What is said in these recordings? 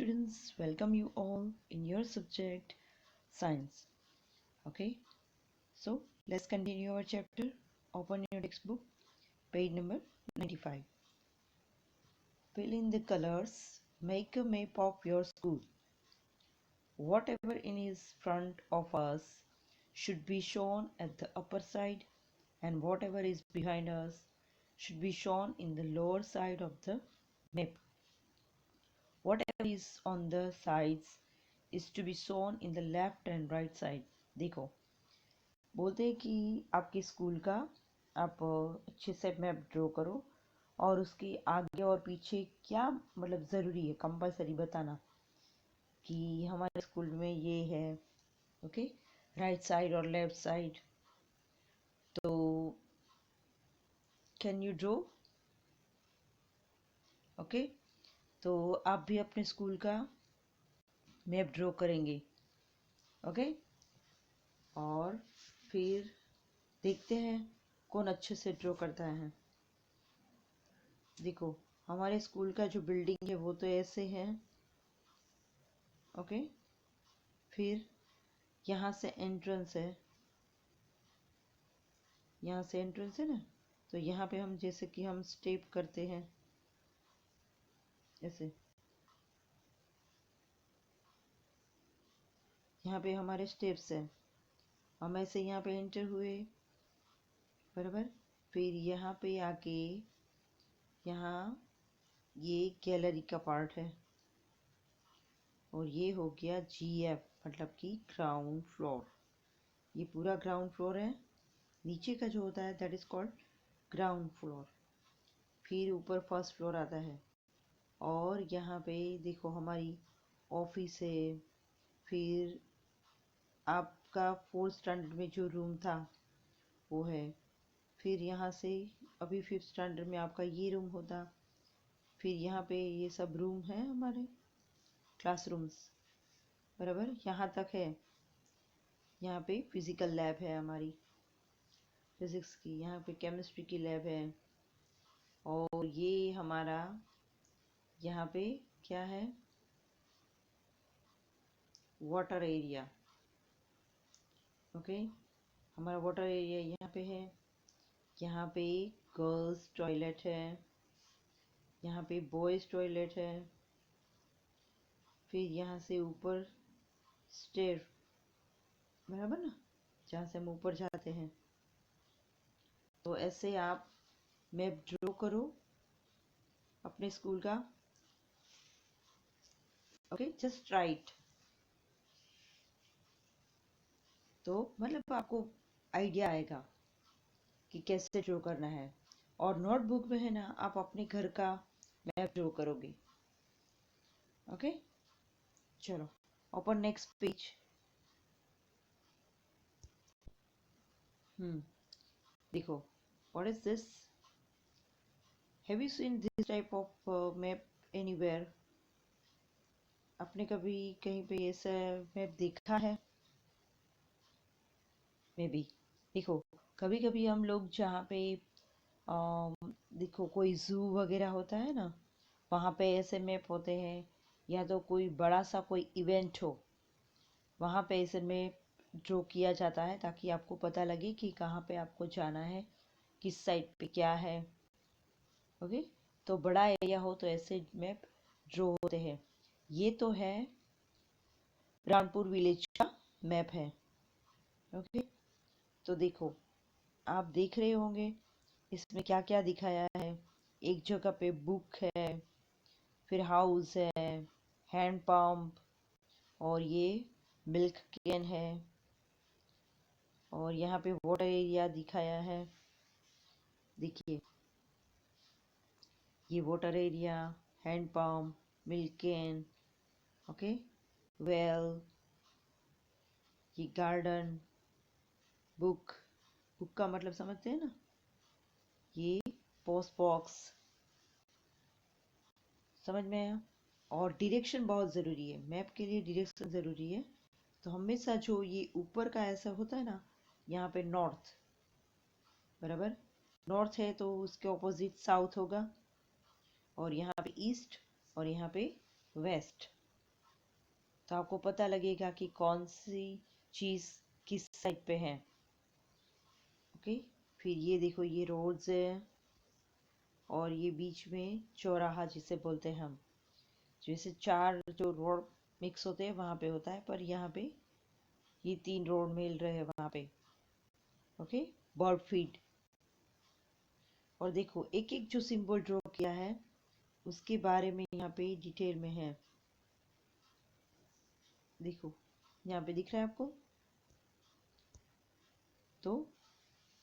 students, welcome you all in your subject science. Okay, so let's continue our chapter. Open your textbook, page number 95. Fill in the colors, make a map of your school. Whatever is front of us should be shown at the upper side, and whatever is behind us should be shown in the lower side of the map. Whatever is on the sides is to be shown in the left and right side. देखो बोलते हैं कि आपके school का आप अच्छे से map draw करो और उसके आगे और पीछे क्या मतलब ज़रूरी है, कंपलसरी बताना कि हमारे स्कूल में ये है. ओके, राइट साइड और लेफ्ट साइड. तो कैन यू ड्रॉ? ओके, तो आप भी अपने स्कूल का मैप ड्रॉ करेंगे. ओके, और फिर देखते हैं कौन अच्छे से ड्रॉ करता है. देखो हमारे स्कूल का जो बिल्डिंग है वो तो ऐसे है. ओके, फिर यहाँ से एंट्रेंस है, यहाँ से एंट्रेंस है ना, तो यहाँ पे हम जैसे कि हम स्टेप करते हैं ऐसे, यहाँ पे हमारे स्टेप्स हैं. हम ऐसे यहाँ पे एंटर हुए, बराबर. फिर यहाँ पे आके यहाँ ये गैलरी का पार्ट है और ये हो गया GF मतलब कि ग्राउंड फ्लोर. ये पूरा ग्राउंड फ्लोर है. नीचे का जो होता है that is called ground floor. फिर ऊपर फर्स्ट फ्लोर आता है और यहाँ पे देखो हमारी ऑफिस है. फिर आपका 4th स्टैंडर्ड में जो रूम था वो है. फिर यहाँ से अभी 5th स्टैंडर्ड में आपका ये रूम होता. फिर यहाँ पे ये सब रूम है हमारे क्लासरूम्स, बराबर. यहाँ तक है. यहाँ पे फिजिकल लैब है हमारी फिजिक्स की, यहाँ पे केमिस्ट्री की लैब है. और ये हमारा यहाँ पे क्या है, वाटर एरिया. ओके, हमारा वाटर एरिया यहाँ पे है. यहाँ पे गर्ल्स टॉयलेट है, यहाँ पे बॉयज़ टॉयलेट है. फिर यहाँ से ऊपर स्टेयर, बराबर ना, जहाँ से हम ऊपर जाते हैं. तो ऐसे आप मैप ड्रॉ करो अपने स्कूल का. Okay, just right. तो मतलब आपको आइडिया आएगा कि कैसे ड्रॉ करना है. और नोटबुक में है ना, आप अपने घर का मैप ड्रॉ करोगे. ओके, चलो ओपन नेक्स्ट पेज. देखो, what is this? Have you seen this type of map anywhere? आपने कभी कहीं पे ऐसा मैप देखा है? May be. देखो कभी कभी हम लोग जहाँ पे देखो कोई जू वगैरह होता है ना, वहाँ पे ऐसे मैप होते हैं. या तो कोई बड़ा सा कोई इवेंट हो, वहाँ पे ऐसे मैप ड्रॉ किया जाता है ताकि आपको पता लगे कि कहाँ पे आपको जाना है, किस साइड पे क्या है. ओके, तो बड़ा एरिया हो तो ऐसे मैप ड्रॉ होते हैं. ये तो है रामपुर विलेज का मैप है. ओके, तो देखो आप देख रहे होंगे इसमें क्या क्या दिखाया है. एक जगह पे बुक है, फिर हाउस है, हैंड पंप, और ये मिल्क कैन है. और यहाँ पे वाटर एरिया दिखाया है. देखिए ये water area, hand pump, milk can. Okay, well, ये गार्डन, बुक. बुक का मतलब समझते हैं ना, ये पोस्ट बॉक्स. समझ में आया? और डायरेक्शन बहुत ज़रूरी है. मैप के लिए डायरेक्शन ज़रूरी है. तो हमेशा जो ये ऊपर का ऐसा होता है ना, यहाँ पे नॉर्थ, बराबर. नॉर्थ है तो उसके ऑपोजिट साउथ होगा, और यहाँ पे ईस्ट, और यहाँ पे वेस्ट. तो आपको पता लगेगा कि कौन सी चीज़ किस साइड पे है। ओके, फिर ये देखो, ये रोड्स है और ये बीच में चौराहा जिसे बोलते हैं हम। जैसे चार जो रोड मिक्स होते हैं वहाँ पे होता है, पर यहाँ पे ये 3 रोड मिल रहे हैं वहाँ पे। Okay, bird feed. और देखो एक एक जो सिंबल ड्रॉ किया है उसके बारे में यहाँ पे डिटेल में है। देखो यहाँ पे दिख रहा है आपको। तो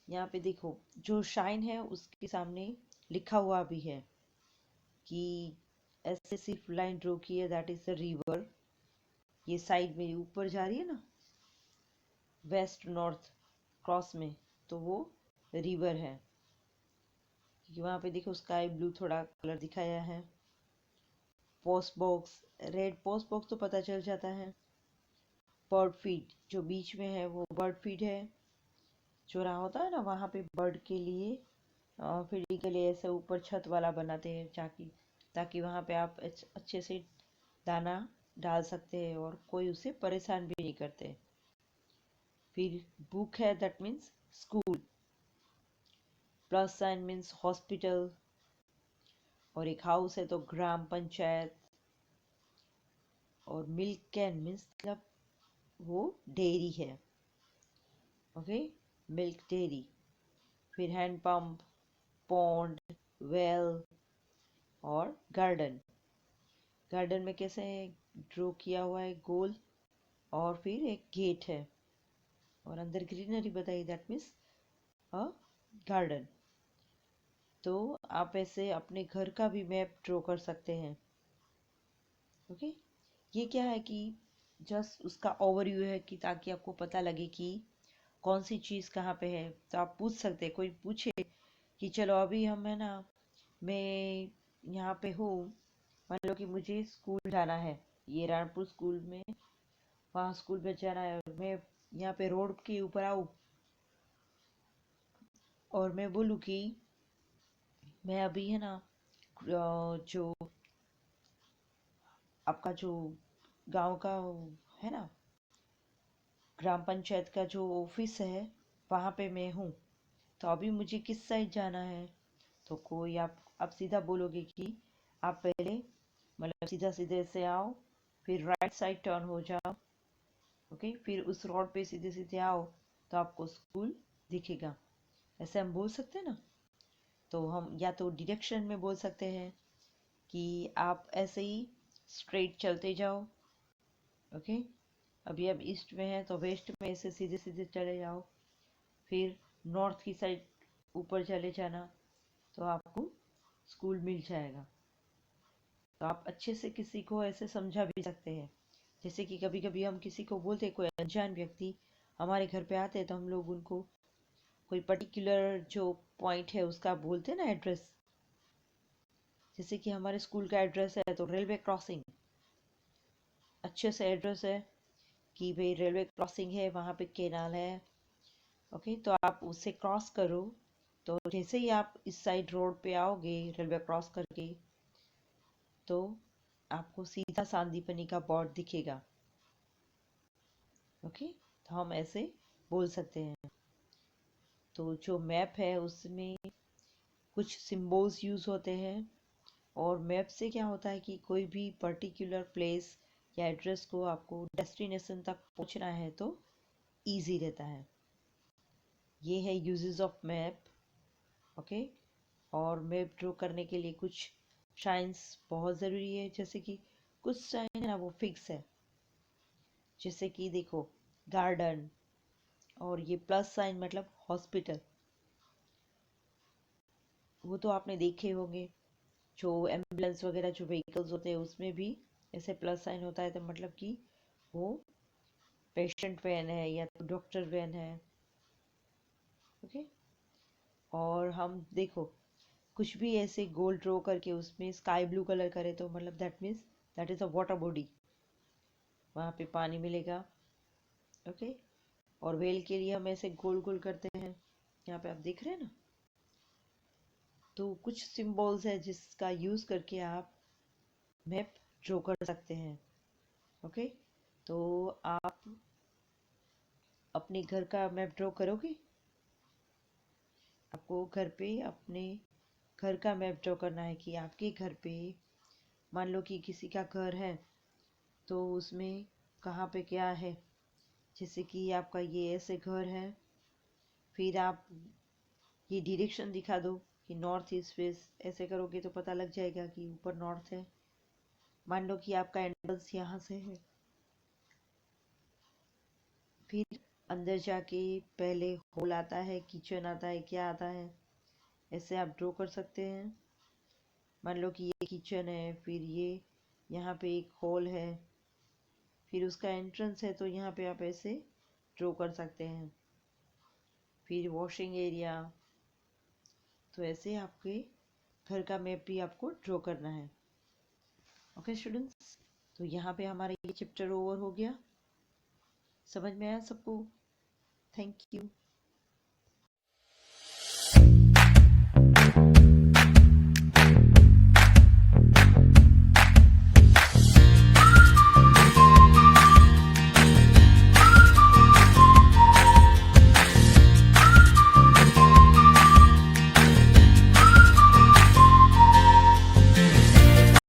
यहाँ पे देखो जो शाइन है उसके सामने लिखा हुआ भी है कि ऐसे सिर्फ लाइन ड्रॉ की है, दैट इज द रिवर। ये साइड में ऊपर जा रही है ना, वेस्ट नॉर्थ क्रॉस में, तो वो रिवर है। क्योंकि वहाँ पे देखो स्काई ब्लू थोड़ा कलर दिखाया है। Post box, red post box तो पता चल जाता है। बर्ड फीड जो बीच में है वो बर्ड फीड है। चौराहा होता है ना, वहाँ पे बर्ड के लिए फीडिंग के लिए ऐसे ऊपर छत वाला बनाते हैं ताकि ताकि वहाँ पे आप अच्छे से दाना डाल सकते हैं और कोई उसे परेशान भी नहीं करते। फिर बुक है, that means school. Plus sign means hospital. और एक हाउस है तो ग्राम पंचायत। और मिल्क कैन मीन्स मतलब वो डेयरी है। Okay, milk dairy. फिर हैंड पंप, पॉन्ड, वेल और गार्डन। गार्डन में कैसे ड्रॉ किया हुआ है गोल, और फिर एक गेट है और अंदर ग्रीनरी बताई, दैट मीन्स अ गार्डन। तो आप ऐसे अपने घर का भी मैप ड्रॉ कर सकते हैं। ओके, ये क्या है कि जस्ट उसका ओवरव्यू है कि ताकि आपको पता लगे कि कौन सी चीज़ कहाँ पे है। तो आप पूछ सकते हैं, कोई पूछे कि चलो अभी हम है ना, मैं यहाँ पे हूँ, मान लो कि मुझे स्कूल जाना है, ये रानपुर स्कूल में, वहाँ स्कूल में जाना है, और मैं यहाँ पे रोड के ऊपर आऊँ और मैं बोलूँ कि मैं अभी है ना जो आपका जो गांव का है ना, ग्राम पंचायत का जो ऑफिस है वहाँ पे मैं हूँ, तो अभी मुझे किस साइड जाना है। तो कोई आप सीधा बोलोगे कि आप पहले मतलब सीधा सीधे से आओ, फिर राइट साइड टर्न हो जाओ। ओके, फिर उस रोड पे सीधे सीधे आओ तो आपको स्कूल दिखेगा। ऐसे हम बोल सकते हैं ना। तो हम या तो डायरेक्शन में बोल सकते हैं कि आप ऐसे ही स्ट्रेट चलते जाओ। ओके, अभी अब ईस्ट में है तो वेस्ट में ऐसे सीधे सीधे चले जाओ, फिर नॉर्थ की साइड ऊपर चले जाना, तो आपको स्कूल मिल जाएगा। तो आप अच्छे से किसी को ऐसे समझा भी सकते हैं। जैसे कि कभी कभी हम किसी को बोलते, कोई अनजान व्यक्ति हमारे घर पे आते हैं तो हम लोग उनको कोई पर्टिकुलर जो पॉइंट है उसका बोलते हैं ना, एड्रेस। जैसे कि हमारे स्कूल का एड्रेस है तो रेलवे क्रॉसिंग, अच्छे से एड्रेस है कि भाई रेलवे क्रॉसिंग है, वहाँ पे केनाल है। ओके, तो आप उससे क्रॉस करो, तो जैसे ही आप इस साइड रोड पे आओगे रेलवे क्रॉस करके, तो आपको सीधा सांदीपनी का बोर्ड दिखेगा। ओके, तो हम ऐसे बोल सकते हैं। तो जो मैप है उसमें कुछ सिम्बल्स यूज होते हैं, और मैप से क्या होता है कि कोई भी पर्टिकुलर प्लेस या एड्रेस को आपको डेस्टिनेशन तक पहुंचना है तो इजी रहता है। ये है यूजेस ऑफ मैप। ओके, और मैप ड्रॉ करने के लिए कुछ साइंस बहुत ज़रूरी है। जैसे कि कुछ साइन है ना वो फिक्स है, जैसे कि देखो गार्डन, और ये प्लस साइन मतलब हॉस्पिटल, वो तो आपने देखे होंगे। जो एम्बुलेंस वगैरह जो व्हीकल्स होते हैं उसमें भी ऐसे प्लस साइन होता है, तो मतलब कि वो पेशेंट वैन है या तो डॉक्टर वैन है। ओके, और हम देखो कुछ भी ऐसे गोल ड्रॉ करके उसमें स्काई ब्लू कलर करे तो मतलब that means that is a water body, वहाँ पे पानी मिलेगा। ओके, और वेल के लिए हम ऐसे गोल गोल करते हैं, यहाँ पे आप देख रहे हैं ना। तो कुछ सिंबल्स है जिसका यूज करके आप मैप ड्रॉ कर सकते हैं। ओके, तो आप अपने घर का मैप ड्रॉ करोगे। आपको घर पे अपने घर का मैप ड्रॉ करना है कि आपके घर पे मान लो कि किसी का घर है तो उसमें कहाँ पे क्या है। जैसे कि आपका ये ऐसे घर है, फिर आप ये डायरेक्शन दिखा दो कि नॉर्थ ईस्ट वेस्ट, ऐसे करोगे तो पता लग जाएगा कि ऊपर नॉर्थ है। मान लो कि आपका एंट्रेंस यहाँ से है, फिर अंदर जाके पहले हॉल आता है, किचन आता है, क्या आता है, ऐसे आप ड्रॉ कर सकते हैं। मान लो कि ये किचन है, फिर ये यहाँ पे एक हॉल है, फिर उसका एंट्रेंस है, तो यहाँ पे आप ऐसे ड्रॉ कर सकते हैं। फिर वॉशिंग एरिया, तो ऐसे आपके घर का मैप भी आपको ड्रॉ करना है। ओके स्टूडेंट्स, तो यहाँ पे हमारा ये चैप्टर ओवर हो गया। समझ में आया सबको? Thank you.